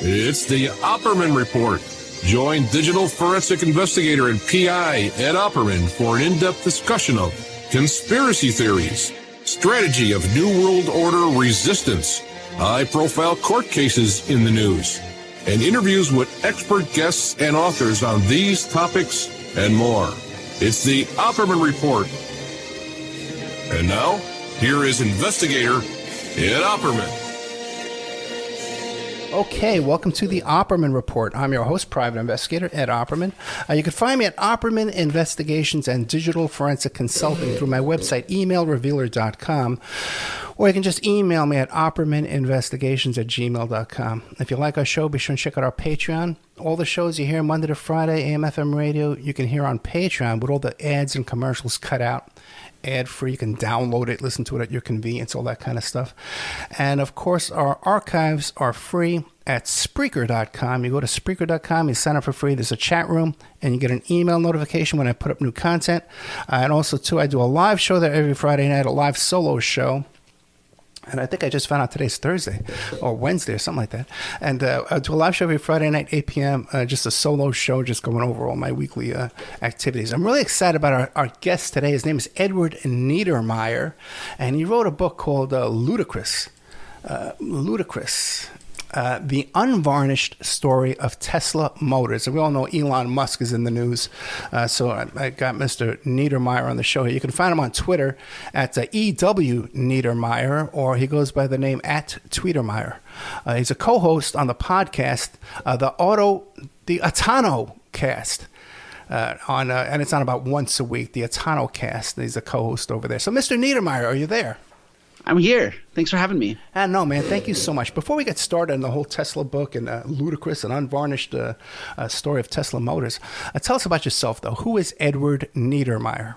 It's the Opperman Report. Join digital forensic investigator and PI Ed Opperman for an in-depth discussion of conspiracy theories, strategy of New World Order resistance, high-profile court cases in the news, and interviews with expert guests and authors on these topics and more. It's the Opperman Report. And now, here is investigator Ed Opperman. Okay, welcome to the Opperman Report. I'm your host, private investigator Ed Opperman. You can find me at Opperman Investigations and Digital Forensic Consulting through my website, emailrevealer.com, or you can just email me at oppermaninvestigations@gmail.com. If you like our show, be sure and check out our Patreon. All the shows you hear Monday to Friday, AM/FM radio, you can hear on Patreon with all the ads and commercials cut out. Ad-free. You can download it, listen to it at your convenience, all that kind of stuff. And, of course, our archives are free at Spreaker.com. You go to Spreaker.com, you sign up for free. There's a chat room, and you get an email notification when I put up new content. And also, too, I do a live show there every Friday night, a live solo show. And I think I just found out today's Thursday or Wednesday or something like that. And I do a live show every Friday night, 8 p.m., just a solo show, just going over all my weekly activities. I'm really excited about our guest today. His name is Edward Niedermeyer, and he wrote a book called Ludicrous. The Unvarnished Story of Tesla Motors. And we all know Elon Musk is in the news. So I got Mr. Niedermeyer on the show here. You can find him on Twitter at EW Niedermeyer, or he goes by the name at Tweetermeyer. He's a co-host on the podcast, the AutonoCast. And it's on about once a week, the AutonoCast. He's a co-host over there. So, Mr. Niedermeyer, are you there? I'm here. Thanks for having me. No, man, thank you so much. Before we get started on the whole Tesla book and Ludicrous and Unvarnished story of Tesla Motors, tell us about yourself, though. Who is Edward Niedermeyer?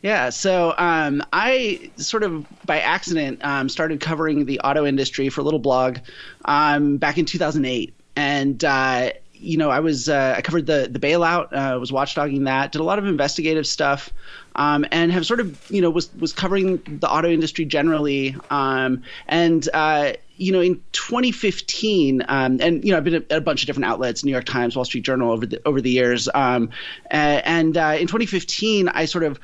Yeah, so I sort of by accident started covering the auto industry for a little blog back in 2008. And I covered the bailout, was watchdogging that, did a lot of investigative stuff, and have sort of, was covering the auto industry generally. In 2015, and I've been at a bunch of different outlets, New York Times, Wall Street Journal over the years. In 2015, I sort of,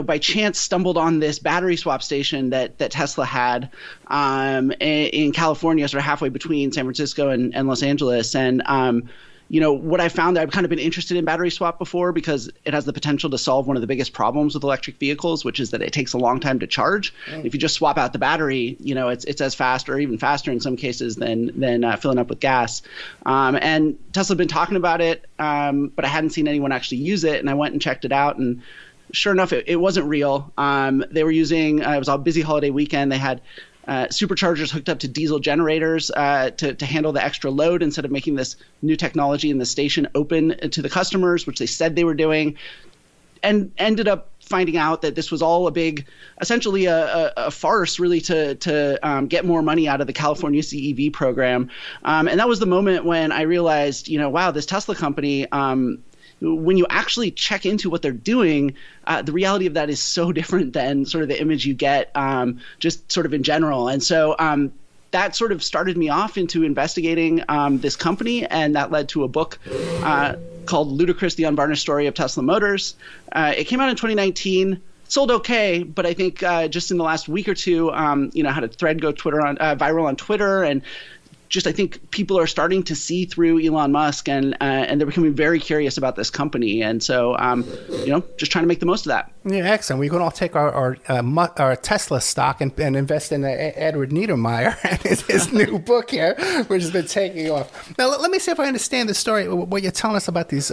by chance stumbled on this battery swap station that Tesla had in California, sort of halfway between San Francisco and Los Angeles. And, what I found, I've kind of been interested in battery swap before because it has the potential to solve one of the biggest problems with electric vehicles, which is that it takes a long time to charge. If you just swap out the battery, it's as fast or even faster in some cases than filling up with gas. And Tesla had been talking about it, but I hadn't seen anyone actually use it. And I went and checked it out, and sure enough, it wasn't real. They were using it was a busy holiday weekend. They had superchargers hooked up to diesel generators to handle the extra load instead of making this new technology in the station open to the customers, which they said they were doing, and ended up finding out that this was all essentially a farce, really, to get more money out of the California CEV program. And that was the moment when I realized, wow, this Tesla company, when you actually check into what they're doing, the reality of that is so different than sort of the image you get just sort of in general. And so that sort of started me off into investigating this company, and that led to a book called Ludicrous, the Unvarnished Story of Tesla Motors. It came out in 2019. Sold okay, but I think just in the last week or two, had a thread go viral on Twitter, and just I think people are starting to see through Elon Musk, and they're becoming very curious about this company. And so, just trying to make the most of that. Yeah, excellent. We can all take our Tesla stock and invest in Edward Niedermeyer and his new book here, which has been taking off. Now, let me see if I understand the story, what you're telling us about these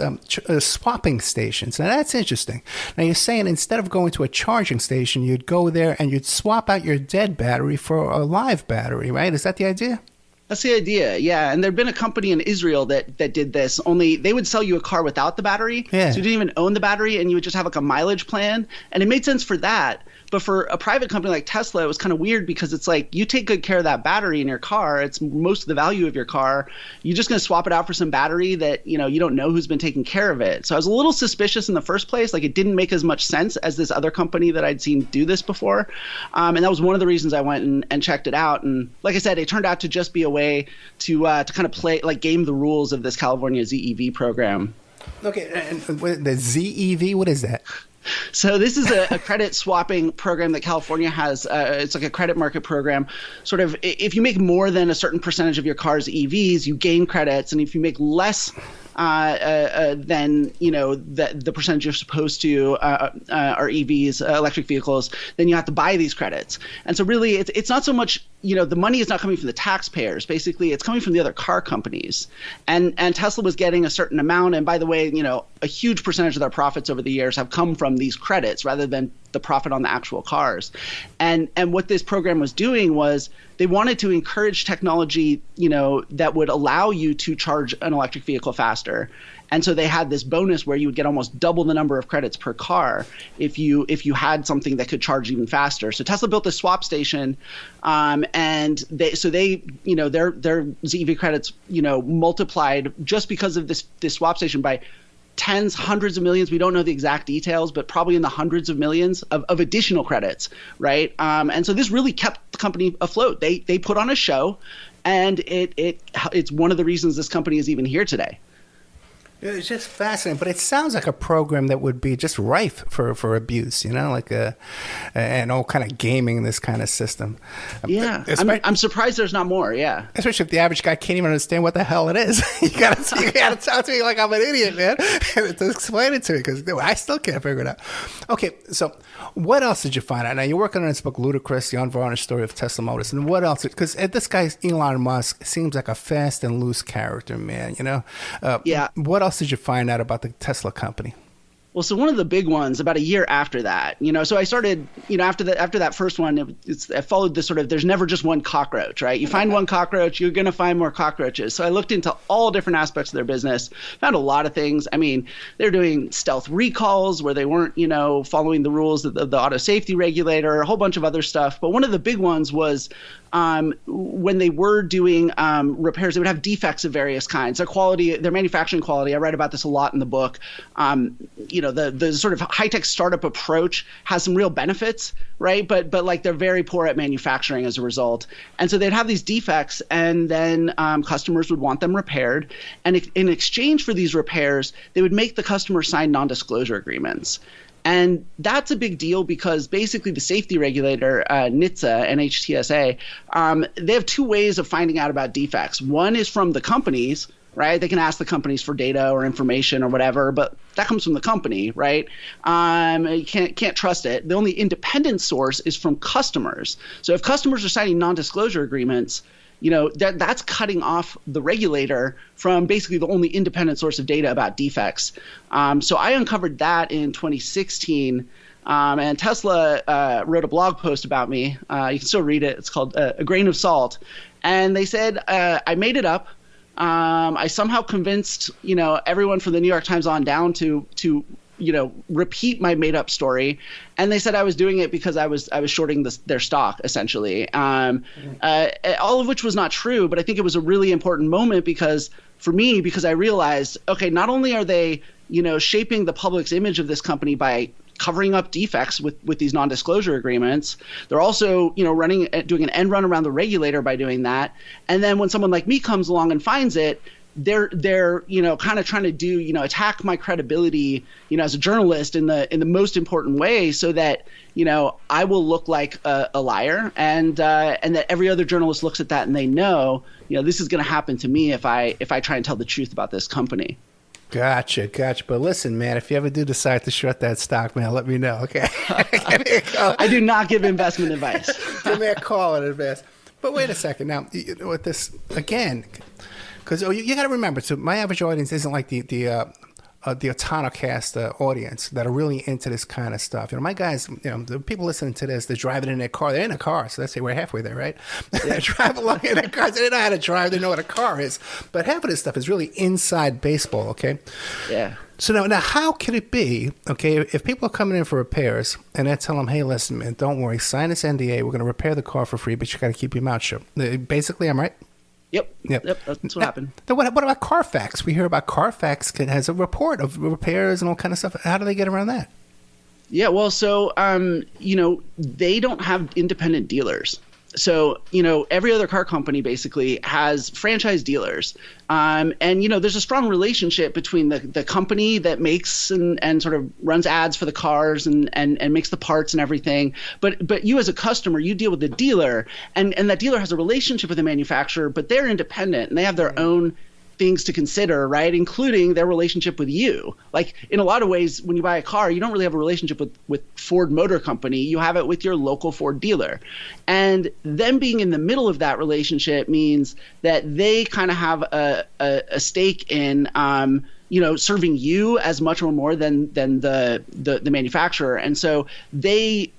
swapping stations. Now, that's interesting. Now, you're saying instead of going to a charging station, you'd go there and you'd swap out your dead battery for a live battery, right? Is that the idea? That's the idea, yeah. And there'd been a company in Israel that did this, only they would sell you a car without the battery. Yeah. So you didn't even own the battery, and you would just have like a mileage plan. And it made sense for that. But for a private company like Tesla, it was kind of weird because it's like you take good care of that battery in your car. It's most of the value of your car. You're just going to swap it out for some battery that, you don't know who's been taking care of it. So I was a little suspicious in the first place. Like it didn't make as much sense as this other company that I'd seen do this before. And that was one of the reasons I went and checked it out. And like I said, it turned out to just be a way to kind of play, like game the rules of this California ZEV program. Okay, and the ZEV, what is that? So this is a credit swapping program that California has. It's like a credit market program. Sort of, if you make more than a certain percentage of your car's EVs, you gain credits, and if you make less than the percentage you're supposed to are EVs, electric vehicles, then you have to buy these credits. And so really, it's not so much the money is not coming from the taxpayers. Basically, it's coming from the other car companies. And Tesla was getting a certain amount. And by the way, a huge percentage of their profits over the years have come from these credits rather than the profit on the actual cars. And what this program was doing was they wanted to encourage technology, that would allow you to charge an electric vehicle faster. And so they had this bonus where you would get almost double the number of credits per car if you had something that could charge even faster. So Tesla built this swap station, and their ZEV credits, multiplied just because of this swap station by tens, hundreds of millions. We don't know the exact details, but probably in the hundreds of millions of additional credits, right? And so this really kept the company afloat. They put on a show, and it's one of the reasons this company is even here today. It's just fascinating, but it sounds like a program that would be just rife for abuse, and all kind of gaming this kind of system. Yeah, I'm surprised there's not more. Yeah, especially if the average guy can't even understand what the hell it is. you gotta talk to me like I'm an idiot, man, to explain it to me because I still can't figure it out. Okay, so what else did you find out? Now you're working on this book, Ludicrous: The Unvarnished Story of Tesla Motors, and what else? Because this guy Elon Musk seems like a fast and loose character, man. Yeah. What else did you find out about the Tesla company? Well, so one of the big ones about a year after that, so I started, after that first one, I followed this sort of, there's never just one cockroach, right? You find one cockroach, you're going to find more cockroaches. So I looked into all different aspects of their business, found a lot of things. I mean, they're doing stealth recalls where they weren't, following the rules of the auto safety regulator, a whole bunch of other stuff. But one of the big ones was when they were doing repairs, they would have defects of various kinds. Their manufacturing quality, I write about this a lot in the book. The sort of high-tech startup approach has some real benefits, right? But like they're very poor at manufacturing as a result. And so they'd have these defects, and then customers would want them repaired. And in exchange for these repairs, they would make the customer sign non-disclosure agreements. And that's a big deal because basically the safety regulator, NHTSA, NHTSA, they have two ways of finding out about defects. One is from the companies, right? They can ask the companies for data or information or whatever, but that comes from the company, right? You can't trust it. The only independent source is from customers. So if customers are signing non-disclosure agreements, that's cutting off the regulator from basically the only independent source of data about defects. So I uncovered that in 2016, and Tesla wrote a blog post about me. You can still read it. It's called A Grain of Salt. And they said, I made it up. I somehow convinced, everyone from the New York Times on down to repeat my made up story. And they said I was doing it because I was shorting their stock, essentially. All of which was not true, but I think it was a really important moment because I realized, okay, not only are they, shaping the public's image of this company by covering up defects with these non-disclosure agreements, they're also, doing an end run around the regulator by doing that. And then when someone like me comes along and finds it, they're kind of trying to attack my credibility, as a journalist in the most important way, so that I will look like a liar, and that every other journalist looks at that and they know this is going to happen to me if I try and tell the truth about this company. Gotcha. But listen, man, if you ever do decide to short that stock, man, let me know, okay? I do not give investment advice. Give me a call in advance. But wait a second. Now, with this, again, because you got to remember, so my average audience isn't like the Autonocast audience that are really into this kind of stuff. My guys, the people listening to this, they're driving in their car. They're in a car, so let's say we're halfway there, right? They drive along in their cars. They know how to drive. They know what a car is. But half of this stuff is really inside baseball, okay? Yeah. So now how can it be, okay, if people are coming in for repairs and I tell them, hey, listen, man, don't worry, sign this NDA. We're going to repair the car for free, but you got to keep your mouth shut. Basically, I'm right? Yep. That's what happened. Then what about Carfax? We hear about Carfax has a report of repairs and all kind of stuff. How do they get around that? Yeah, well, so, they don't have independent dealers. So, every other car company basically has franchise dealers. And, there's a strong relationship between the company that makes and sort of runs ads for the cars and makes the parts and everything. But you as a customer, you deal with the dealer, and that dealer has a relationship with the manufacturer, but they're independent and they have their own things to consider, right? Including their relationship with you. Like in a lot of ways, when you buy a car, you don't really have a relationship with Ford Motor Company. You have it with your local Ford dealer. And them being in the middle of that relationship means that they kind of have a stake in, serving you as much or more than the manufacturer. And so they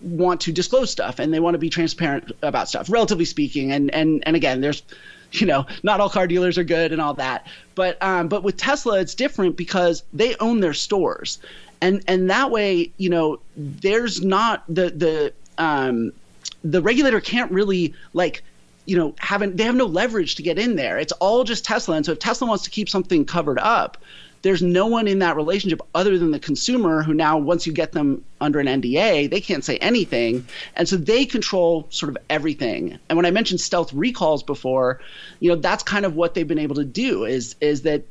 want to disclose stuff and they want to be transparent about stuff, relatively speaking. And again, there's not all car dealers are good and all that. But with Tesla, it's different because they own their stores. And that way, there's not the regulator can't really they have no leverage to get in there. It's all just Tesla. And so if Tesla wants to keep something covered up, there's no one in that relationship other than the consumer who now, once you get them under an NDA, they can't say anything. And so they control sort of everything. And when I mentioned stealth recalls before, that's kind of what they've been able to do is that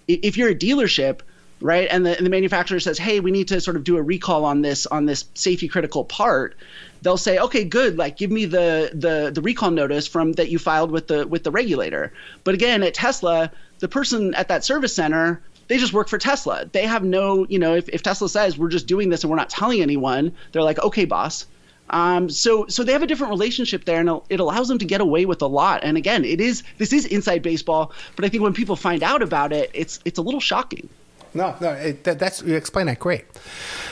if you're a dealership, right, and the manufacturer says, hey, we need to sort of do a recall on this safety critical part, they'll say, okay, good, like give me the recall notice from that you filed with the regulator. But again, at Tesla, the person at that service center, they just work for Tesla. They have no, if Tesla says we're just doing this and we're not telling anyone, they're like, okay, boss. So they have a different relationship there, and it allows them to get away with a lot. And again, this is inside baseball, but I think when people find out about it, it's a little shocking. No, that's you explain that great.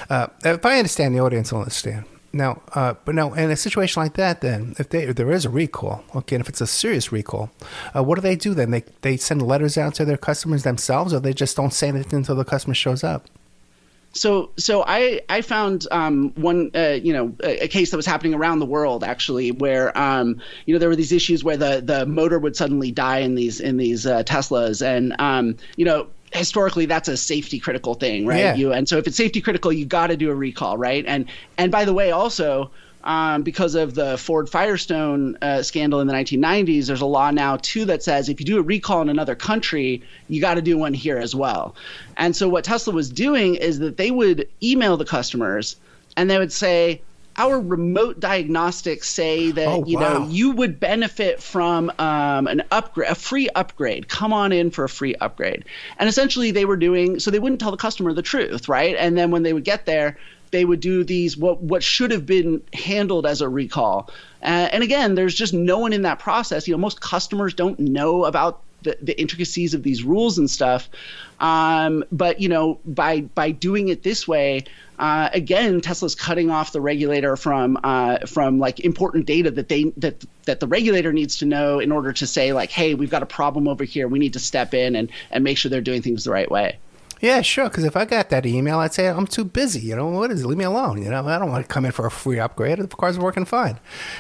If I understand, the audience will understand. Now, but now in a situation like that, then if there is a recall, okay, and if it's a serious recall, what do they do then? They send letters out to their customers themselves, or they just don't say anything until the customer shows up? So I found a case that was happening around the world actually, where there were these issues where the motor would suddenly die in these Teslas, and historically that's a safety critical thing, right? Yeah. And so if it's safety critical, you got to do a recall, right? And by the way, also because of the Ford Firestone scandal in the 1990s, there's a law now too that says if you do a recall in another country, you got to do one here as well. And so what Tesla was doing is that they would email the customers and they would say, our remote diagnostics say that you would benefit from an upgrade, a free upgrade. Come on in for a free upgrade. And essentially they wouldn't tell the customer the truth, right? And then when they would get there, they would do these what should have been handled as a recall. And again, there's just no one in that process. Most customers don't know about the intricacies of these rules and stuff. But by doing it this way, again, Tesla's cutting off the regulator from like important data that the regulator needs to know in order to say like, hey, we've got a problem over here. We need to step in and make sure they're doing things the right way. Yeah, sure. Because if I got that email, I'd say I'm too busy. What is it? Leave me alone. I don't want to come in for a free upgrade. The car's working fine.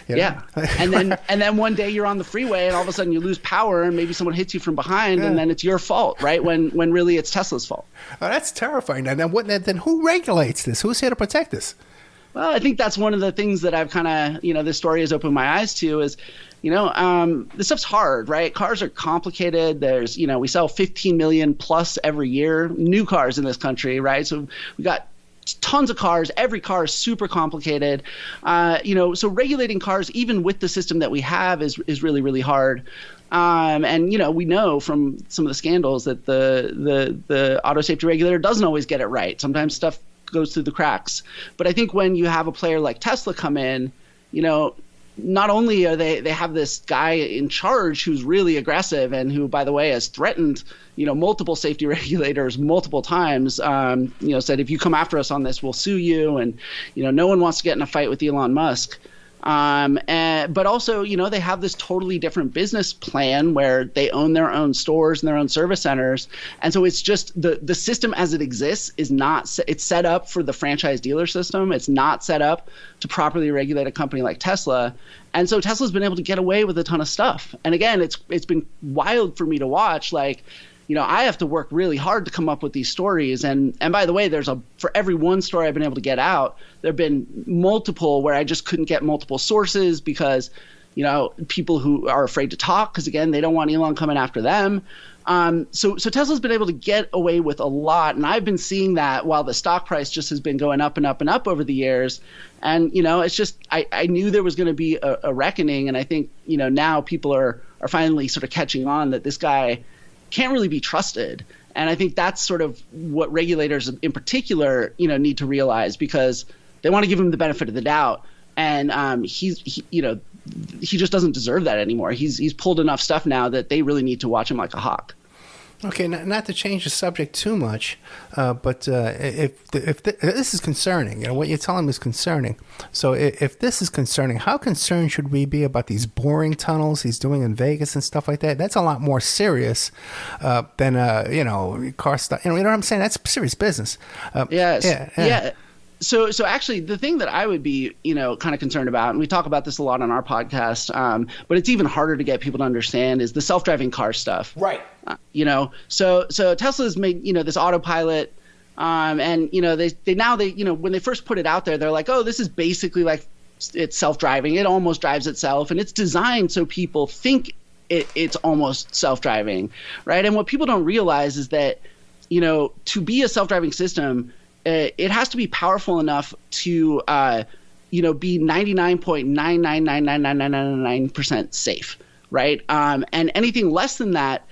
Yeah, and then one day you're on the freeway and all of a sudden you lose power and maybe someone hits you from behind and then it's your fault, right? When really it's Tesla's fault. Oh, that's terrifying. And then who regulates this? Who's here to protect this? Well, I think that's one of the things that I've kind of this story has opened my eyes to is. This stuff's hard, right? Cars are complicated. There's, we sell 15 million plus every year, new cars in this country, right? So we got tons of cars. Every car is super complicated. So regulating cars, even with the system that we have, is really, really hard. And we know from some of the scandals that the auto safety regulator doesn't always get it right. Sometimes stuff goes through the cracks. But I think when you have a player like Tesla come in, not only are they have this guy in charge who's really aggressive and who, by the way, has threatened, multiple safety regulators multiple times, said, if you come after us on this, we'll sue you. And, no one wants to get in a fight with Elon Musk. But also, you know, they have this totally different business plan where they own their own stores and their own service centers. And so it's just the system as it exists is not, it's set up for the franchise dealer system. It's not set up to properly regulate a company like Tesla. And so Tesla's been able to get away with a ton of stuff. And again, it's been wild for me to watch. Like, you know, I have to work really hard to come up with these stories. And by the way, for every one story I've been able to get out, there have been multiple where I just couldn't get multiple sources because, you know, people who are afraid to talk, because again, they don't want Elon coming after them. So Tesla's been able to get away with a lot. And I've been seeing that while the stock price just has been going up and up and up over the years. And, you know, it's just, I knew there was going to be a reckoning. And I think, you know, now people are finally sort of catching on that this guy can't really be trusted. And I think that's sort of what regulators in particular, you know, need to realize, because they want to give him the benefit of the doubt. And he just doesn't deserve that anymore. He's pulled enough stuff now that they really need to watch him like a hawk. Okay, not to change the subject too much, but if this is concerning, you know, what you're telling me is concerning. So if this is concerning, how concerned should we be about these boring tunnels he's doing in Vegas and stuff like that? That's a lot more serious than you know, car stuff. You know what I'm saying? That's serious business. Yes. Yeah. So actually, the thing that I would be, you know, kind of concerned about, and we talk about this a lot on our podcast, but it's even harder to get people to understand, is the self-driving car stuff. Right. You know, so Tesla's made, you know, this autopilot, and you know they you know, when they first put it out there, they're like, oh, this is basically like it's self-driving. It almost drives itself, and it's designed so people think it's almost self-driving, right? And what people don't realize is that, you know, to be a self-driving system, it has to be powerful enough to, you know, be 99.9999999% safe, right? And anything less than that,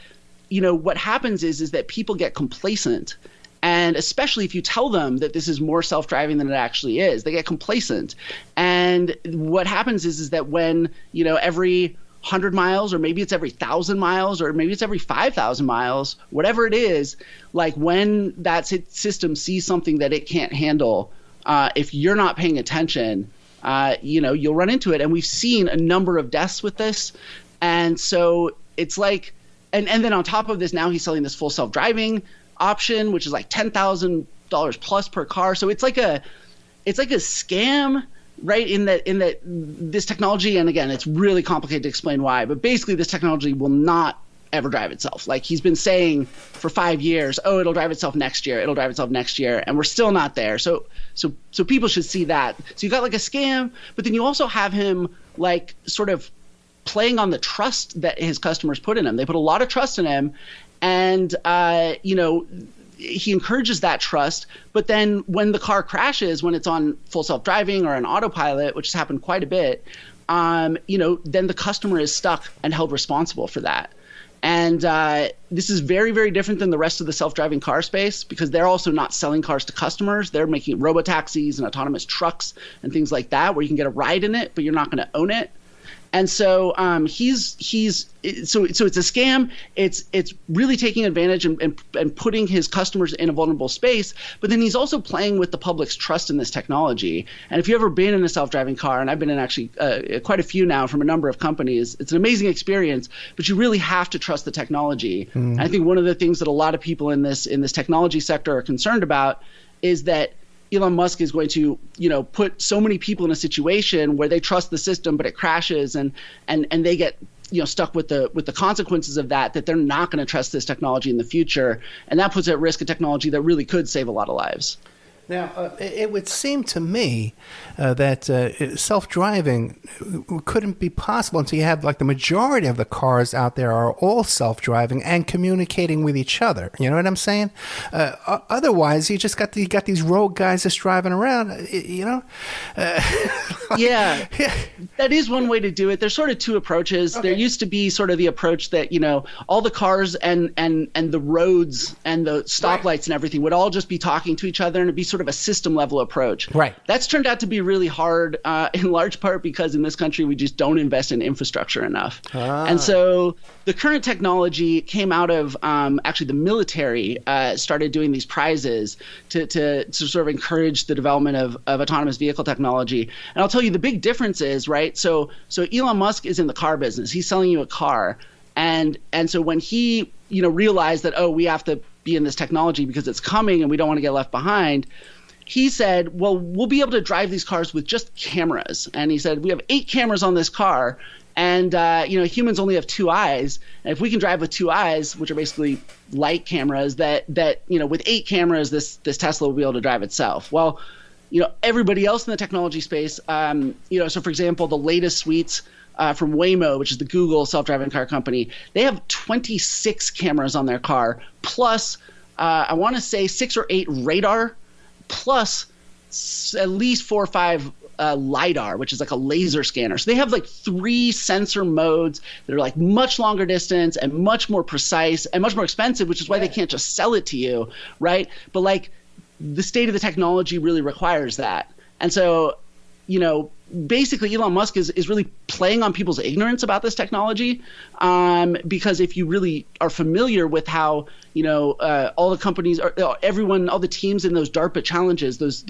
you know, what happens is that people get complacent. And especially if you tell them that this is more self-driving than it actually is, they get complacent. And what happens is that when, you know, every 100 miles, or maybe it's every 1,000 miles, or maybe it's every 5,000 miles, whatever it is, like when that system sees something that it can't handle, if you're not paying attention, you know, you'll run into it. And we've seen a number of deaths with this. And so it's like, and then on top of this, now he's selling this full self-driving option, which is like $10,000 plus per car. So it's like a scam. Right, in that this technology, and again, it's really complicated to explain why, but basically this technology will not ever drive itself. Like he's been saying for 5 years, oh, it'll drive itself next year, and we're still not there. So people should see that. So you got like a scam, but then you also have him like sort of playing on the trust that his customers put in him. They put a lot of trust in him, and you know, he encourages that trust, but then when the car crashes, when it's on full self-driving or an autopilot, which has happened quite a bit, you know, then the customer is stuck and held responsible for that. And this is very, very different than the rest of the self-driving car space, because they're also not selling cars to customers. They're making robotaxis and autonomous trucks and things like that, where you can get a ride in it, but you're not going to own it. And so so it's a scam. It's really taking advantage and putting his customers in a vulnerable space. But then he's also playing with the public's trust in this technology. And if you've ever been in a self-driving car, and I've been in actually quite a few now from a number of companies, it's an amazing experience. But you really have to trust the technology. Mm. And I think one of the things that a lot of people in this technology sector are concerned about is that Elon Musk is going to, you know, put so many people in a situation where they trust the system, but it crashes, and they get, you know, stuck with the consequences of that they're not going to trust this technology in the future, and that puts at risk a technology that really could save a lot of lives. Now, it would seem to me that self-driving couldn't be possible until you have, like, the majority of the cars out there are all self-driving and communicating with each other. You know what I'm saying? Otherwise, you got these rogue guys just driving around, you know? Yeah, that is one way to do it. There's sort of two approaches. Okay. There used to be sort of the approach that, you know, all the cars and the roads and the stoplights and everything would all just be talking to each other, and it'd be sort of a system level approach. Right. That's turned out to be really hard, in large part because in this country we just don't invest in infrastructure enough. And so the current technology came out of actually the military started doing these prizes to sort of encourage the development of autonomous vehicle technology. And I'll tell you the big difference is, right, so Elon Musk is in the car business. He's selling you a car. And so when he, realized that, we have to be in this technology because it's coming and we don't want to get left behind, he said, well, we'll be able to drive these cars with just cameras. And he said, we have 8 cameras on this car. And, humans only have 2 eyes. And if we can drive with 2 eyes, which are basically light cameras, that with 8 cameras, this Tesla will be able to drive itself. Well, everybody else in the technology space, so for example, the latest suites from Waymo, which is the Google self-driving car company, they have 26 cameras on their car, plus I want to say 6 or 8 radar, plus at least 4 or 5 LiDAR, which is like a laser scanner. So they have like 3 sensor modes that are like much longer distance and much more precise and much more expensive, which is why they can't just sell it to you, right? But like the state of the technology really requires that. And so, basically Elon Musk is really playing on people's ignorance about this technology, because if you really are familiar with how all the companies, all the teams in those DARPA challenges, those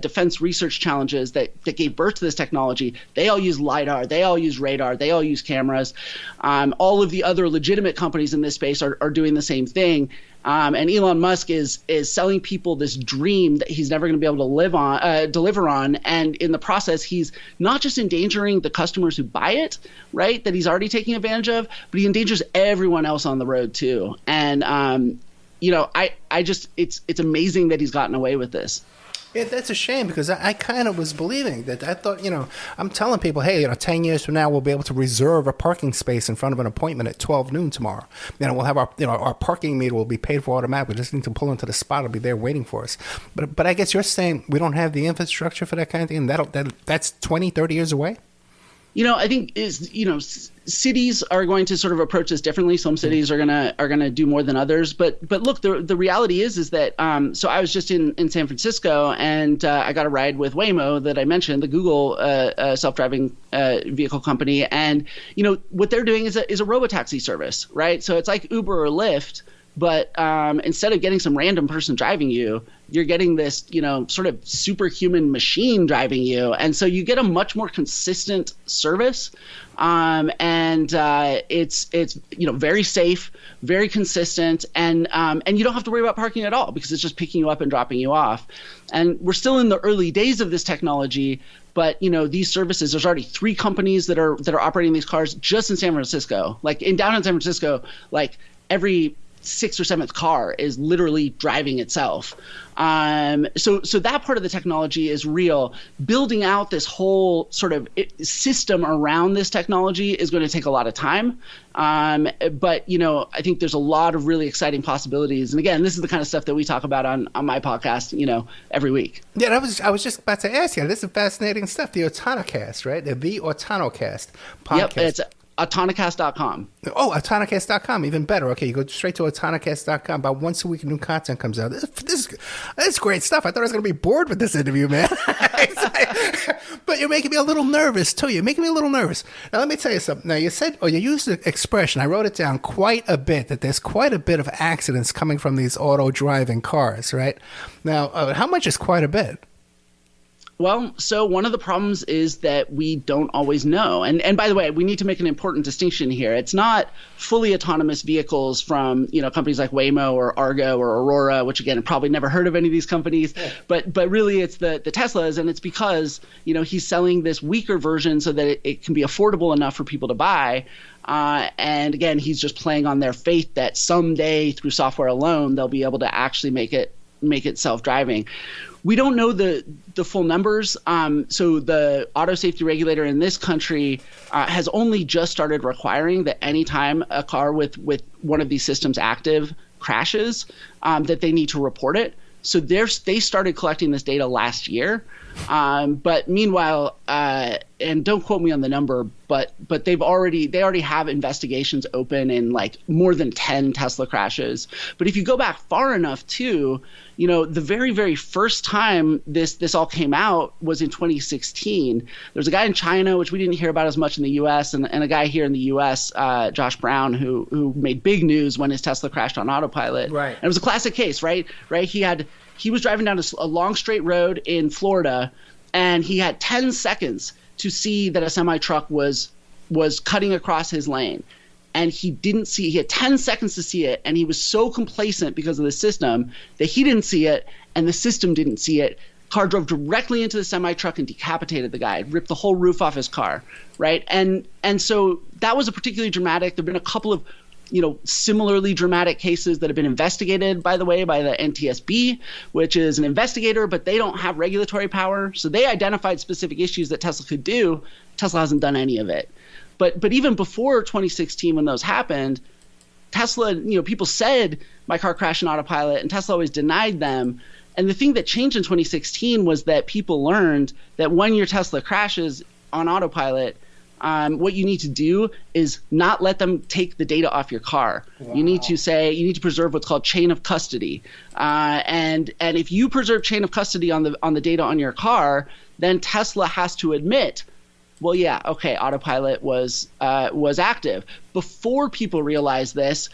defense research challenges that gave birth to this technology, they all use LiDAR, they all use radar, they all use cameras. All of the other legitimate companies in this space are doing the same thing. And Elon Musk is selling people this dream that he's never going to be able to deliver on. And in the process, he's not just endangering the customers who buy it, right, that he's already taking advantage of, but he endangers everyone else on the road too. And, it's amazing that he's gotten away with this. Yeah, that's a shame because I kind of was believing that. I thought, I'm telling people, hey, 10 years from now, we'll be able to reserve a parking space in front of an appointment at 12 noon tomorrow. We'll have our parking meter will be paid for automatically. We just need to pull into the spot. It'll be there waiting for us. But I guess you're saying we don't have the infrastructure for that kind of thing. And that's 20, 30 years away? I think cities are going to sort of approach this differently. Some cities are gonna do more than others. But look, the reality is that so I was just in San Francisco and I got a ride with Waymo that I mentioned, the Google self-driving vehicle company, and what they're doing is a robotaxi service, right? So it's like Uber or Lyft. But instead of getting some random person driving you, you're getting this, sort of superhuman machine driving you. And so you get a much more consistent service. And it's very safe, very consistent. And you don't have to worry about parking at all because it's just picking you up and dropping you off. And we're still in the early days of this technology. But, these services, there's already 3 companies that are operating these cars just in San Francisco. Like in downtown San Francisco, like every 6th or 7th car is literally driving itself. So that part of the technology is real. Building out this whole sort of system around this technology is going to take a lot of time. But, I think there's a lot of really exciting possibilities. And again, this is the kind of stuff that we talk about on my podcast, every week. Yeah, I was just about to ask you. This is fascinating stuff. The Autonocast, right? The Autonocast podcast. Yep, it's Autonocast.com. Oh, Autonocast.com, even better. Okay, you go straight to Autonocast.com. About once a week, new content comes out. This is great stuff. I thought I was going to be bored with this interview, man. But you're making me a little nervous, too. You're making me a little nervous. Now, let me tell you something. Now, you used the expression, I wrote it down quite a bit, that there's quite a bit of accidents coming from these auto-driving cars, right? Now, how much is quite a bit? Well, so one of the problems is that we don't always know. And by the way, we need to make an important distinction here. It's not fully autonomous vehicles from, companies like Waymo or Argo or Aurora, which again, I've probably never heard of any of these companies. Yeah. But really it's the Teslas, and it's because, he's selling this weaker version so that it can be affordable enough for people to buy. And again, he's just playing on their faith that someday through software alone, they'll be able to actually make it self-driving. We don't know the full numbers. So the auto safety regulator in this country has only just started requiring that anytime a car with one of these systems active crashes, that they need to report it. So they started collecting this data last year. But meanwhile, and don't quote me on the number, but they already have investigations open in like more than 10 Tesla crashes. But if you go back far enough too, the very, very first time this all came out was in 2016. There was a guy in China, which we didn't hear about as much in the U.S., and a guy here in the U.S., Josh Brown, who made big news when his Tesla crashed on autopilot. Right. And it was a classic case, right? He was driving down a long straight road in Florida, and he had 10 seconds to see that a semi-truck was cutting across his lane. And he had 10 seconds to see it, and he was so complacent because of the system that he didn't see it, and the system didn't see it. Car drove directly into the semi-truck and decapitated the guy, ripped the whole roof off his car, right? And so that was a particularly dramatic. There have been a couple of similarly dramatic cases that have been investigated, by the way, by the NTSB, which is an investigator, but they don't have regulatory power. So they identified specific issues that Tesla could do. Tesla hasn't done any of it. But even before 2016, when those happened, Tesla, people said my car crashed in autopilot, and Tesla always denied them. And the thing that changed in 2016 was that people learned that when your Tesla crashes on autopilot, what you need to do is not let them take the data off your car. Wow. You need to preserve what's called chain of custody. And if you preserve chain of custody on the data on your car, then Tesla has to admit, well, yeah, okay, autopilot was active. Before people realized this,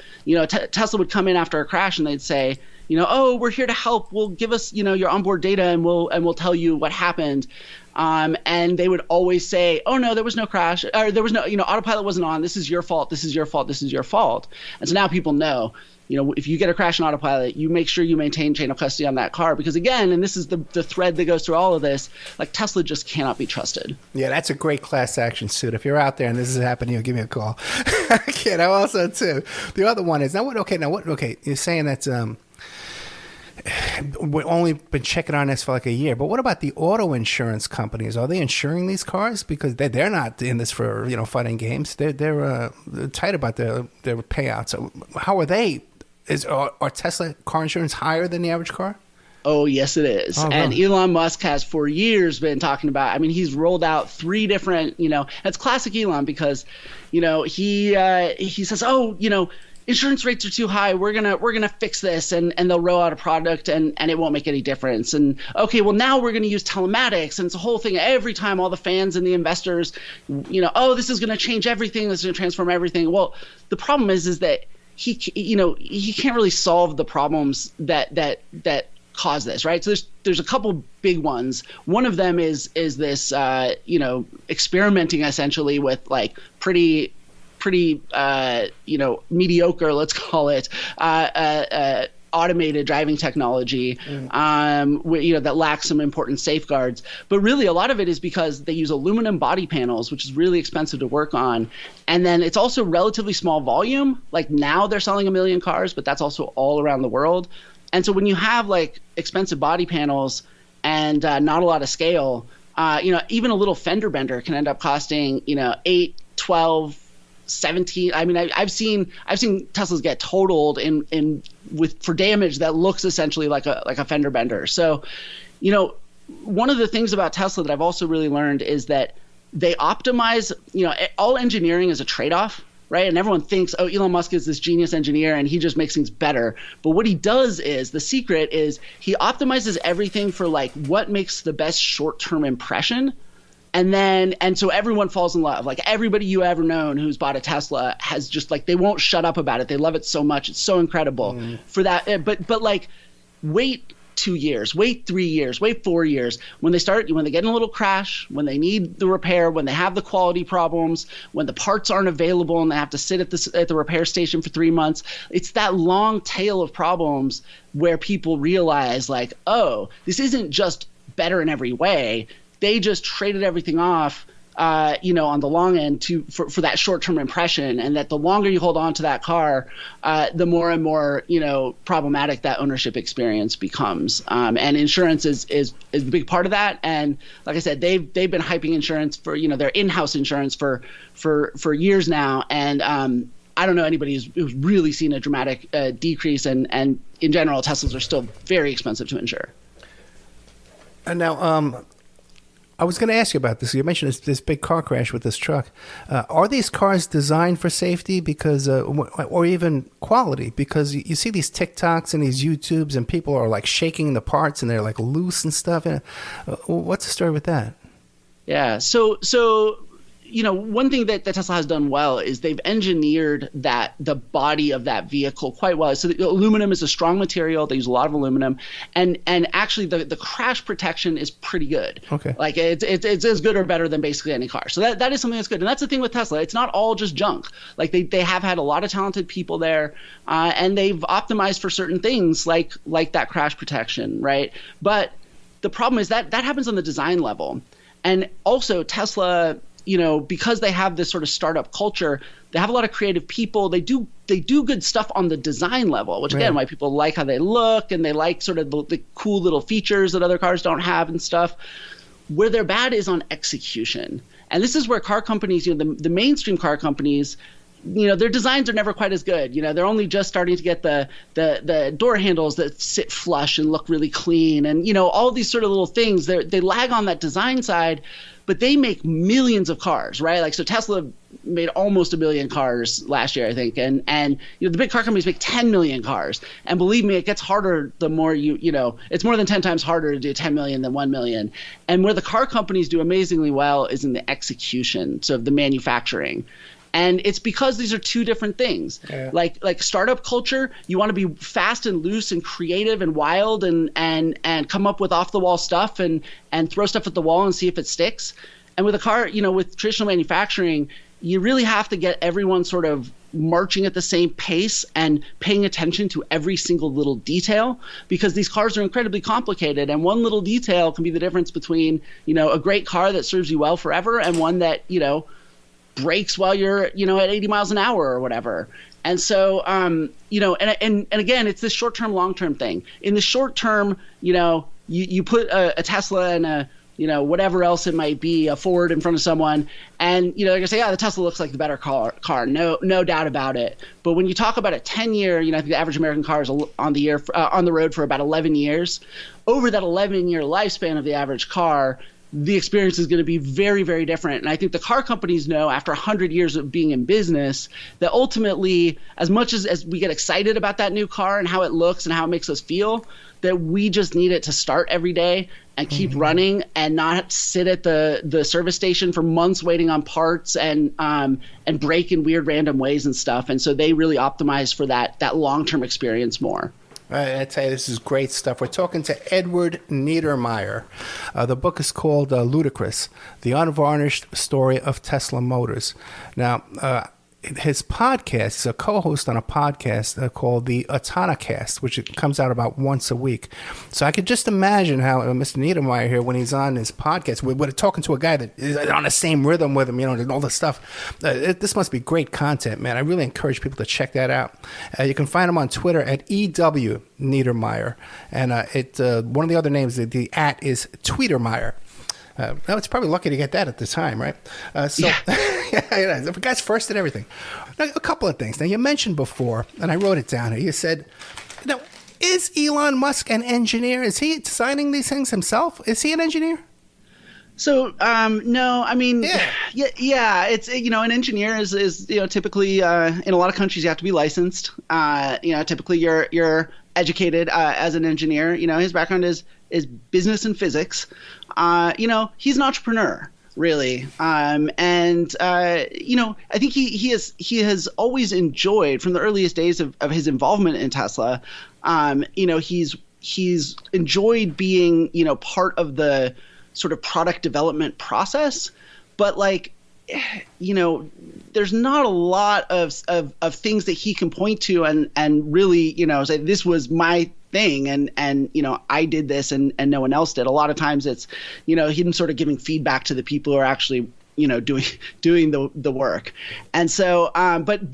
Tesla would come in after a crash and they'd say, oh, we're here to help. We'll give us, your onboard data, and we'll tell you what happened. And they would always say, oh, no, there was no crash, or there was no, autopilot wasn't on. This is your fault. This is your fault. This is your fault. And so now people know, if you get a crash in autopilot, you make sure you maintain chain of custody on that car. Because again, and this is the thread that goes through all of this, like Tesla just cannot be trusted. Yeah, that's a great class action suit. If you're out there and this is happening, give me a call. I also too. The other one is you're saying that's we've only been checking on this for like a year, but what about the auto insurance companies? Are they insuring these cars? Because they're not in this for fun and games. They're tight about their payouts. So how are they? Are Tesla car insurance higher than the average car? Oh, yes, it is. Oh, and Elon Musk has for years been talking about, he's rolled out 3 different, that's classic Elon because, he says, insurance rates are too high. We're gonna fix this, and they'll roll out a product, and it won't make any difference. And okay, well now we're gonna use telematics, and it's a whole thing. Every time all the fans and the investors, this is gonna change everything. This is gonna transform everything. Well, the problem is that he can't really solve the problems that cause this, right? So there's a couple big ones. One of them is this experimenting essentially with like pretty mediocre, let's call it, automated driving technology, that lacks some important safeguards. But really, a lot of it is because they use aluminum body panels, which is really expensive to work on. And then it's also relatively small volume. Like now they're selling 1 million cars, but that's also all around the world. And so when you have like expensive body panels and not a lot of scale, even a little fender bender can end up costing, 8, 12, 17. I've seen Teslas get totaled for damage that looks essentially like a fender bender. So, one of the things about Tesla that I've also really learned is that they optimize. All engineering is a trade-off, right? And everyone thinks, oh, Elon Musk is this genius engineer and he just makes things better. But what he does is, the secret is he optimizes everything for like what makes the best short-term impression. And so everyone falls in love. Like everybody you ever known who's bought a Tesla has just like, they won't shut up about it. They love it so much. It's so incredible for that. But like, wait 2 years, wait 3 years, wait 4 years. When they get in a little crash, when they need the repair, when they have the quality problems, when the parts aren't available and they have to sit at the repair station for 3 months, it's that long tail of problems where people realize like, oh, this isn't just better in every way. They just traded everything off, on the long end for that short-term impression, and that the longer you hold on to that car, the more and more problematic that ownership experience becomes. And insurance is a big part of that. And like I said, they've been hyping insurance for their in-house insurance for years now. And I don't know anybody who's really seen a dramatic decrease. And in general, Teslas are still very expensive to insure. And now, I was going to ask you about this. You mentioned this big car crash with this truck. Are these cars designed for safety because, or even quality? Because you see these TikToks and these YouTubes and people are like shaking the parts and they're like loose and stuff. What's the story with that? Yeah. So one thing that Tesla has done well is they've engineered the body of that vehicle quite well. So the aluminum is a strong material. They use a lot of aluminum, and actually the crash protection is pretty good. Okay. Like it's as good or better than basically any car. So that is something that's good. And that's the thing with Tesla. It's not all just junk. Like they have had a lot of talented people there, and they've optimized for certain things like that crash protection, right? But the problem is that happens on the design level. And also Tesla, because they have this sort of startup culture, they have a lot of creative people. They do good stuff on the design level, which again, why people like how they look and they like sort of the cool little features that other cars don't have and stuff. Where they're bad is on execution. And this is where car companies, the mainstream car companies, their designs are never quite as good. They're only just starting to get the door handles that sit flush and look really clean. And, all these sort of little things, they lag on that design side, but they make millions of cars, right? Like, so Tesla made almost 1 million cars last year, I think. And the big car companies make 10 million cars. And believe me, it gets harder the more it's more than 10 times harder to do 10 million than 1 million. And where the car companies do amazingly well is in the execution, so the manufacturing. And it's because these are two different things. Yeah. Like startup culture, you want to be fast and loose and creative and wild and come up with off the wall stuff and throw stuff at the wall and see if it sticks. And with a car, with traditional manufacturing, you really have to get everyone sort of marching at the same pace and paying attention to every single little detail, because these cars are incredibly complicated, and one little detail can be the difference between, a great car that serves you well forever and one that, breaks while you're, at 80 miles an hour or whatever. And so, and again, it's this short-term, long-term thing. In the short term, you put a Tesla and a, whatever else it might be, a Ford in front of someone, and, they're going to say, yeah, the Tesla looks like the better car. No doubt about it. But when you talk about a 10-year, I think the average American car is on the road for about 11 years. Over that 11-year lifespan of the average car, the experience is going to be very, very different. And I think the car companies know, after 100 years of being in business, that ultimately, as much as we get excited about that new car and how it looks and how it makes us feel, that we just need it to start every day and keep running and not sit at the service station for months waiting on parts and break in weird random ways and stuff. And so they really optimize for that long-term experience more. I tell you, this is great stuff. We're talking to Edward Niedermeyer. The book is called Ludicrous, The Unvarnished Story of Tesla Motors. Now, his podcast, he's a co-host on a podcast called the Autonocast, which it comes out about once a week. So I could just imagine how Mr. Niedermeyer here, when he's on his podcast, we're talking to a guy that is on the same rhythm with him, and all this stuff. This must be great content, man. I really encourage people to check that out. You can find him on Twitter at EW Niedermeyer. And one of the other names, the @ is Tweetermeyer. It's probably lucky to get that at the time, right? Yeah, the guy's first at everything. Now, a couple of things. Now, you mentioned before, and I wrote it down here, you said, is Elon Musk an engineer? Is he designing these things himself? Is he an engineer? So, no, I mean, yeah, it's, an engineer is typically, in a lot of countries you have to be licensed. Typically you're educated, as an engineer. His background is business and physics. He's an entrepreneur, really. I think he has always enjoyed, from the earliest days of his involvement in Tesla, he's enjoyed being, part of the sort of product development process, but there's not a lot of things that he can point to and really, say this was my thing and I did this and no one else did. A lot of times it's, him sort of giving feedback to the people who are actually, doing the work. And so, but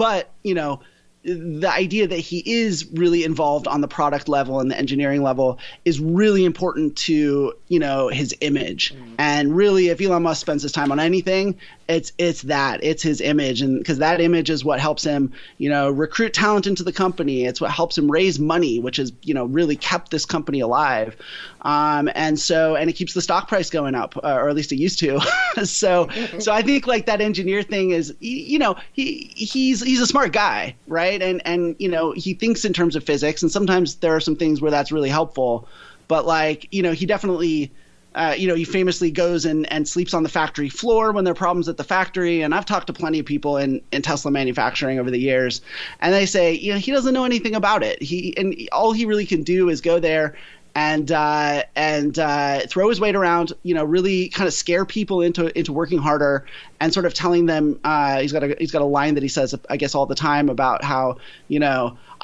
the idea that he is really involved on the product level and the engineering level is really important to, his image. And really, if Elon Musk spends his time on anything, It's his image, and because that image is what helps him, recruit talent into the company. It's what helps him raise money, which has, really kept this company alive. And it keeps the stock price going up, or at least it used to. So I think like that engineer thing is, he's a smart guy, right? And he thinks in terms of physics, and sometimes there are some things where that's really helpful. But like, he definitely, he famously goes and sleeps on the factory floor when there are problems at the factory. And I've talked to plenty of people in Tesla manufacturing over the years, and they say, he doesn't know anything about it. All he really can do is go there and throw his weight around, really kind of scare people into working harder, and sort of telling them, he's got a line that he says, I guess, all the time about how,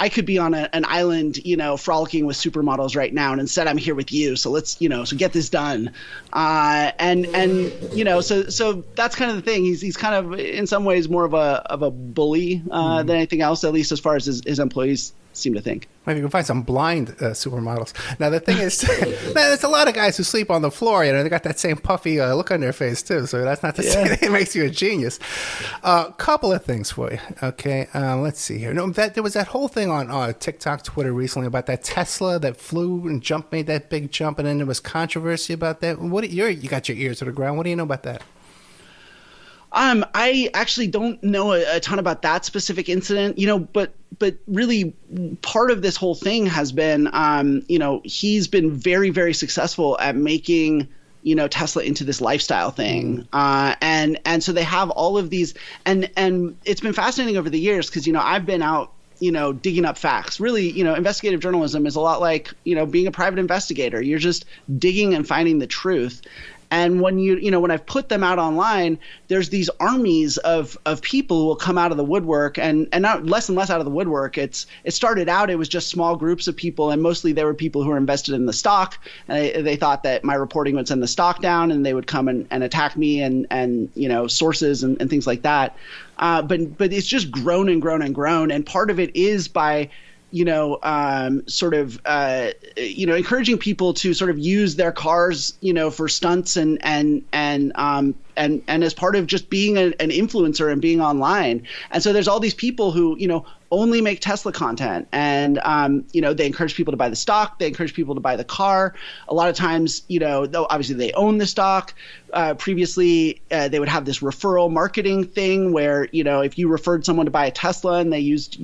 I could be on an island, frolicking with supermodels right now, and instead I'm here with you. So let's, so get this done. So that's kind of the thing. He's kind of in some ways more of a bully than anything else, at least as far as his employees seem to think. Maybe you can find some blind supermodels. Now, the thing is, there's a lot of guys who sleep on the floor. They got that same puffy look on their face, too. So that's not to say that it makes you a genius. Couple of things for you. Okay, let's see here. No, there was that whole thing on TikTok, Twitter recently about that Tesla that flew and made that big jump, and then there was controversy about that. You got your ears to the ground. What do you know about that? I actually don't know a ton about that specific incident, but really part of this whole thing has been, he's been very, very successful at making, Tesla into this lifestyle thing. And so they have all of these, and it's been fascinating over the years because, I've been out, digging up facts. Really, investigative journalism is a lot like, being a private investigator. You're just digging and finding the truth. And when when I've put them out online, there's these armies of people who will come out of the woodwork, and not less and less out of the woodwork. It started out, it was just small groups of people, and mostly they were people who were invested in the stock. And they thought that my reporting would send the stock down, and they would come and attack me and sources and things like that. But it's just grown and grown and grown, and part of it is by encouraging people to sort of use their cars, for stunts and as part of just being an influencer and being online. And so there's all these people who, only make Tesla content, and they encourage people to buy the stock. They encourage people to buy the car. A lot of times, though obviously they own the stock. Previously, they would have this referral marketing thing where, if you referred someone to buy a Tesla and they used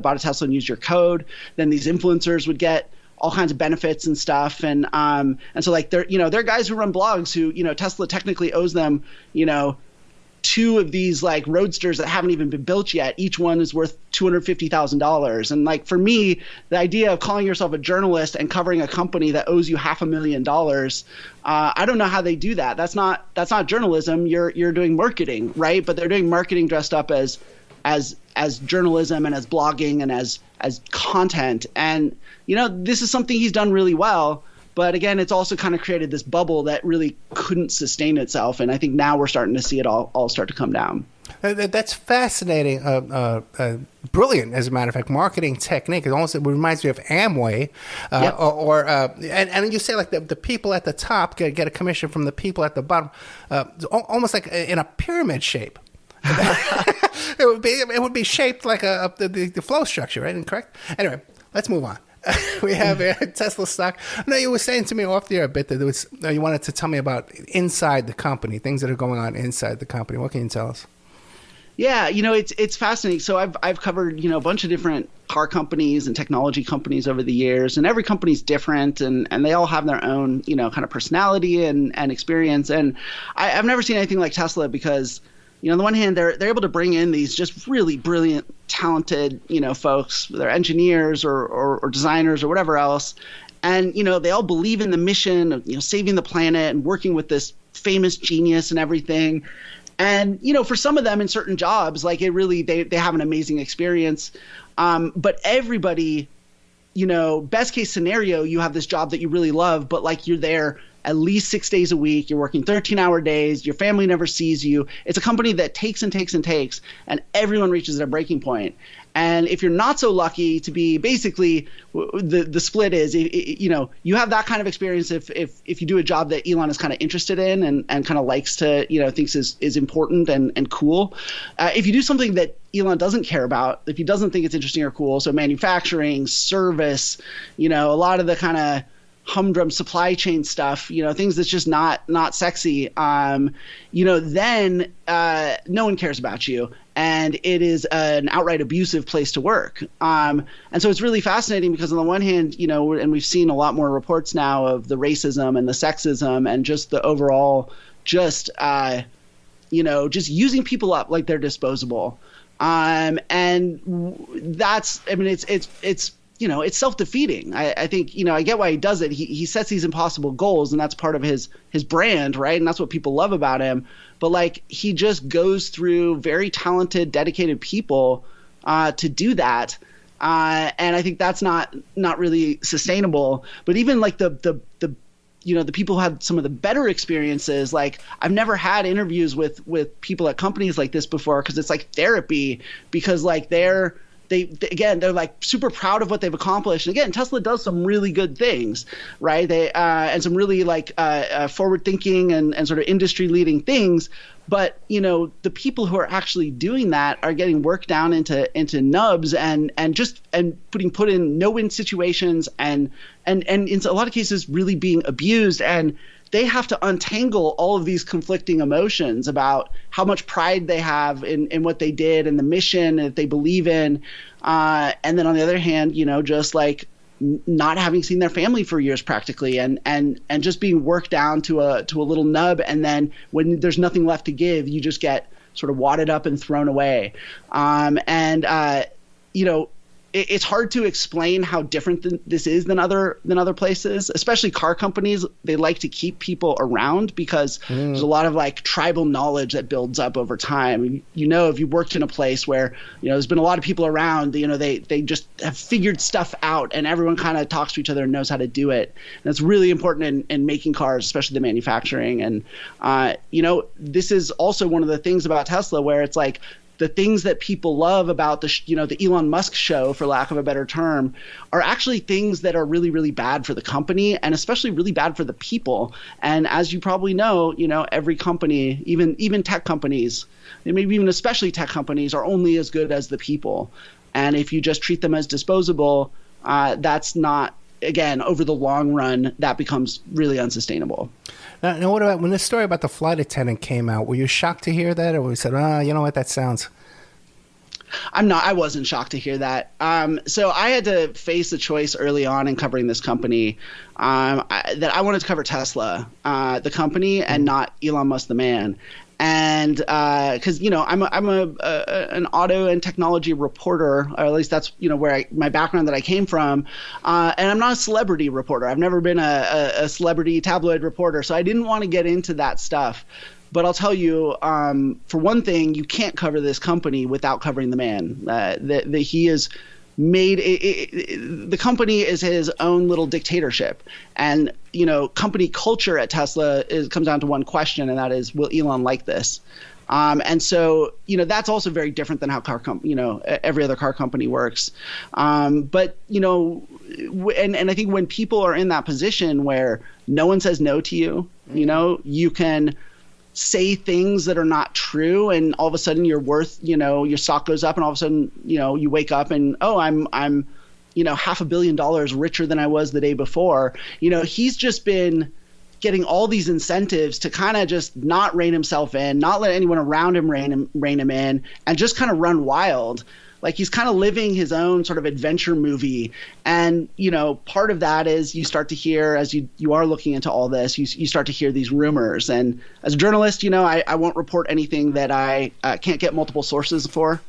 bought a Tesla and used your code, then these influencers would get all kinds of benefits and stuff. And so like there are guys who run blogs who, Tesla technically owes them, two of these like Roadsters that haven't even been built yet. Each one is worth $250,000. And like for me, the idea of calling yourself a journalist and covering a company that owes you $500,000, I don't know how they do that. That's not journalism. You're doing marketing, right? But they're doing marketing dressed up as journalism and as blogging and as content. And this is something he's done really well. But again, it's also kind of created this bubble that really couldn't sustain itself. And I think now we're starting to see it all start to come down. That's fascinating. Brilliant, as a matter of fact, marketing technique. It reminds me of Amway. Yep. And you say like the people at the top get a commission from the people at the bottom, almost like in a pyramid shape. It would be shaped like the flow structure, right? Correct? Anyway, let's move on. We have Tesla stock. No, you were saying to me off the air a bit that you wanted to tell me about inside the company, things that are going on inside the company. What can you tell us? Yeah, it's fascinating. So I've covered a bunch of different car companies and technology companies over the years, and every company's different, and they all have their own kind of personality and experience. And I've never seen anything like Tesla because on the one hand, they're able to bring in these just really brilliant, talented, folks, they're engineers or designers or whatever else. And, they all believe in the mission of, saving the planet and working with this famous genius and everything. And, for some of them in certain jobs, like they have an amazing experience. But everybody, best case scenario, you have this job that you really love, but like you're there at least 6 days a week. You're working 13-hour days. Your family never sees you. It's a company that takes and takes and takes, and everyone reaches their breaking point. And if you're not so lucky to be basically the split is, you have that kind of experience if you do a job that Elon is kind of interested in and kind of likes to, thinks is important and cool. If you do something that Elon doesn't care about, if he doesn't think it's interesting or cool, so manufacturing, service, a lot of the kind of humdrum supply chain stuff, things that's just not sexy, then no one cares about you. And it is an outright abusive place to work. And so it's really fascinating because on the one hand, and we've seen a lot more reports now of the racism and the sexism and just the overall just using people up like they're disposable. And that's, it's self-defeating. I think, I get why he does it. He sets these impossible goals, and that's part of his brand, right? And that's what people love about him. But he just goes through very talented, dedicated people to do that. And I think that's not really sustainable. But even the people who had some of the better experiences, I've never had interviews with people at companies like this before, because it's like therapy, because they're super proud of what they've accomplished. And again, Tesla does some really good things, right? And some really forward thinking and sort of industry leading things. But, the people who are actually doing that are getting worked down into nubs and put in no-win situations and in a lot of cases really being abused. And they have to untangle all of these conflicting emotions about how much pride they have in what they did and the mission that they believe in. And then on the other hand, just not having seen their family for years practically and just being worked down to a little nub. And then when there's nothing left to give, you just get sort of wadded up and thrown away. It's hard to explain how different this is than other places, especially car companies. They like to keep people around because there's a lot of tribal knowledge that builds up over time. If you worked in a place where, there's been a lot of people around, they just have figured stuff out and everyone kind of talks to each other and knows how to do it. And it's really important in making cars, especially the manufacturing. And, this is also one of the things about Tesla where it's the things that people love about the Elon Musk show, for lack of a better term, are actually things that are really, really bad for the company and especially really bad for the people. And as you probably know, every company, even tech companies, and maybe even especially tech companies, are only as good as the people. And if you just treat them as disposable, that's not, again, over the long run, that becomes really unsustainable. Now, what about when the story about the flight attendant came out? Were you shocked to hear that, or we said, you know what, that sounds? I wasn't shocked to hear that. So I had to face a choice early on in covering this company that I wanted to cover Tesla, the company, and not Elon Musk, the man. And because I'm an auto and technology reporter, or at least that's where my background that I came from, and I'm not a celebrity reporter. I've never been a celebrity tabloid reporter, so I didn't want to get into that stuff. But I'll tell you, for one thing, you can't cover this company without covering the man. He is made the company is his own little dictatorship, and company culture at Tesla comes down to one question, and that is, will Elon like this? And so that's also very different than how every other car company works. But and I think when people are in that position where no one says no to you, you can say things that are not true, and all of a sudden your worth, your stock goes up, and all of a sudden, you wake up and, I'm $500 million richer than I was the day before. He's just been getting all these incentives to kind of just not rein himself in, not let anyone around him rein him in, and just kind of run wild. He's kind of living his own sort of adventure movie. And, part of that is you start to hear, as you are looking into all this, you start to hear these rumors. And as a journalist, I won't report anything that I can't get multiple sources for.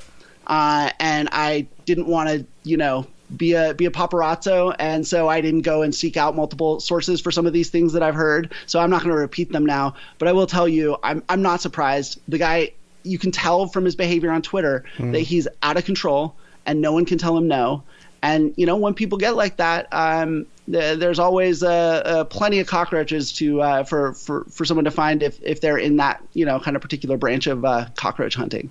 And I didn't want to, be a paparazzo. And so I didn't go and seek out multiple sources for some of these things that I've heard. So I'm not going to repeat them now. But I will tell you, I'm not surprised. The guy, you can tell from his behavior on Twitter that he's out of control and no one can tell him no. And, when people get like that, there's always plenty of cockroaches to for someone to find if they're in that kind of particular branch of cockroach hunting.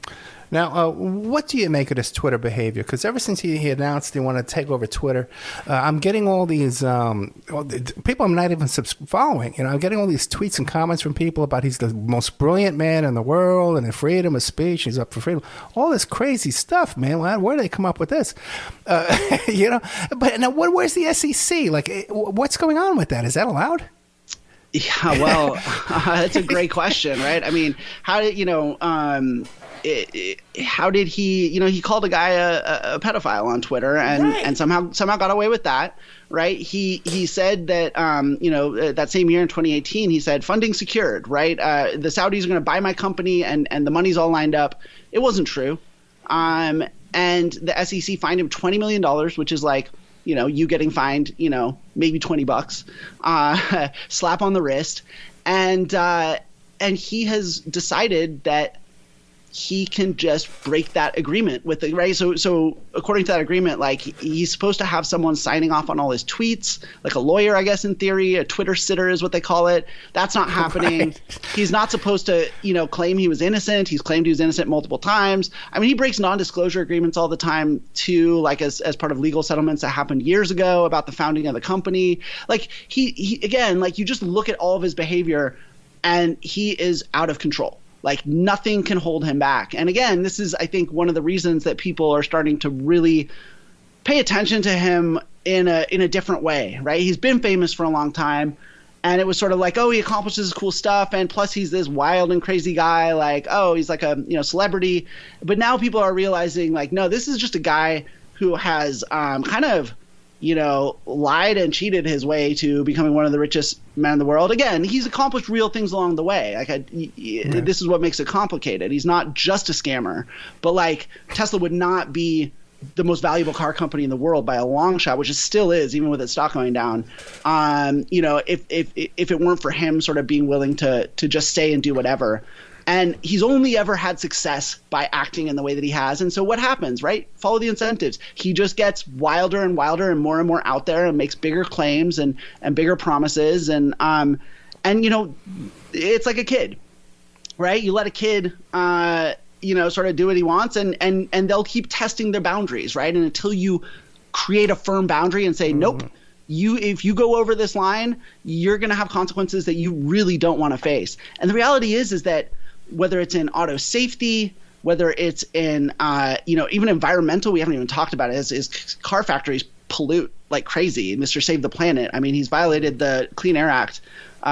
Now, what do you make of this Twitter behavior? Because ever since he announced they want to take over Twitter, I'm getting all these people I'm not even following. I'm getting all these tweets and comments from people about he's the most brilliant man in the world and the freedom of speech. He's up for freedom. All this crazy stuff, man. Where do they come up with this? But now, where's the SEC? Like, what's going on with that? Is that allowed? Yeah, well, that's a great question, right? I mean, how did how did he, he called a guy a pedophile on Twitter and somehow got away with that, right? He said that, that same year in 2018, he said funding secured, right? The Saudis are going to buy my company and the money's all lined up. It wasn't true. And the SEC fined him $20 million, which is like, you getting fined, maybe $20, slap on the wrist. And he has decided that he can just break that agreement with the right. So according to that agreement, like he's supposed to have someone signing off on all his tweets, like a lawyer, I guess, in theory, a Twitter sitter is what they call it. That's not happening. Right. He's not supposed to, claim he was innocent. He's claimed he was innocent multiple times. I mean, he breaks non-disclosure agreements all the time too, like as part of legal settlements that happened years ago about the founding of the company. Like he again, like you just look at all of his behavior and he is out of control. Like nothing can hold him back. And again, this is, I think, one of the reasons that people are starting to really pay attention to him in a different way, right? He's been famous for a long time. And it was sort of like, oh, he accomplishes cool stuff. And plus he's this wild and crazy guy. Like, oh, he's like a celebrity. But now people are realizing like, no, this is just a guy who has kind of lied and cheated his way to becoming one of the richest men in the world. Again, he's accomplished real things along the way. Like, this is what makes it complicated. He's not just a scammer, but like Tesla would not be the most valuable car company in the world by a long shot, which it still is, even with its stock going down. If it weren't for him sort of being willing to just stay and do whatever. And he's only ever had success by acting in the way that he has. And so what happens, right? Follow the incentives. He just gets wilder and wilder and more out there and makes bigger claims and bigger promises. And it's like a kid, right? You let a kid, sort of do what he wants and they'll keep testing their boundaries, right? And until you create a firm boundary and say, nope, if you go over this line, you're going to have consequences that you really don't want to face. And the reality is that whether it's in auto safety, whether it's in, even environmental, we haven't even talked about it, is car factories pollute like crazy. Mr. Save the Planet. I mean, he's violated the Clean Air Act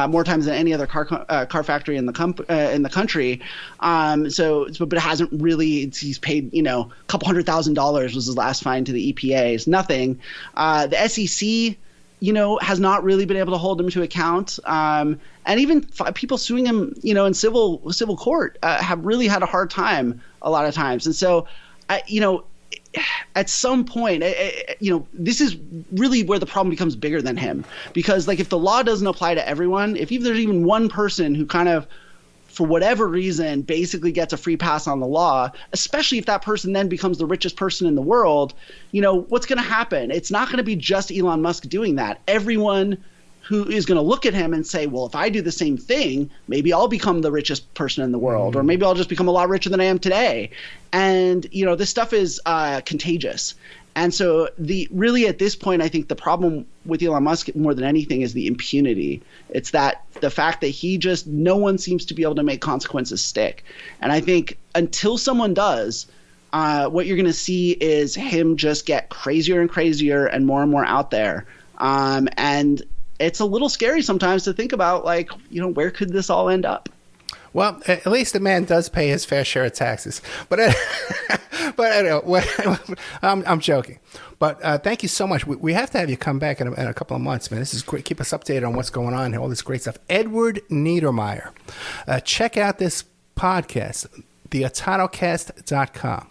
more times than any other car factory in the country. But it hasn't really. He's paid a couple $100,000 was his last fine to the EPA. It's nothing. The SEC. Has not really been able to hold him to account. And even people suing him, in civil court have really had a hard time a lot of times. And so, at some point, this is really where the problem becomes bigger than him. Because, like, if the law doesn't apply to everyone, if there's even one person who kind of, for whatever reason, basically gets a free pass on the law, especially if that person then becomes the richest person in the world, what's going to happen? It's not going to be just Elon Musk doing that. Everyone who is going to look at him and say, well, if I do the same thing, maybe I'll become the richest person in the world, or maybe I'll just become a lot richer than I am today. And, this stuff is contagious. And so really at this point, I think the problem with Elon Musk more than anything is the impunity. It's that the fact that no one seems to be able to make consequences stick. And I think until someone does, what you're going to see is him just get crazier and crazier and more out there. And it's a little scary sometimes to think about, like, where could this all end up? Well, at least the man does pay his fair share of taxes. But I know, I'm joking. But thank you so much. We have to have you come back in a couple of months, man. This is great. Keep us updated on what's going on here, all this great stuff. Edward Niedermeyer. Check out this podcast, theautonocast.com.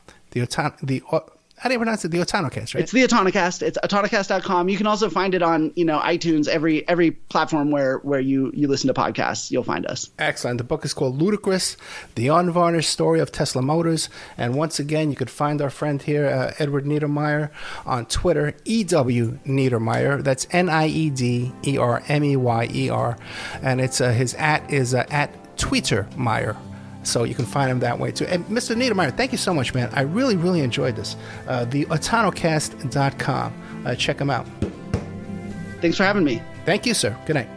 How do you pronounce it? The Autonocast, right? It's the Autonocast. It's autonocast.com. You can also find it on, iTunes, every platform where you listen to podcasts. You'll find us. Excellent. The book is called Ludicrous, The Unvarnished Story of Tesla Motors. And once again, you could find our friend here, Edward Niedermeyer, on Twitter, EW Niedermeyer. That's Niedermeyer. And it's his @ is at Tweetermeyer. So you can find him that way, too. And Mr. Niedermeyer, thank you so much, man. I really, really enjoyed this. The autonocast.com. Check him out. Thanks for having me. Thank you, sir. Good night.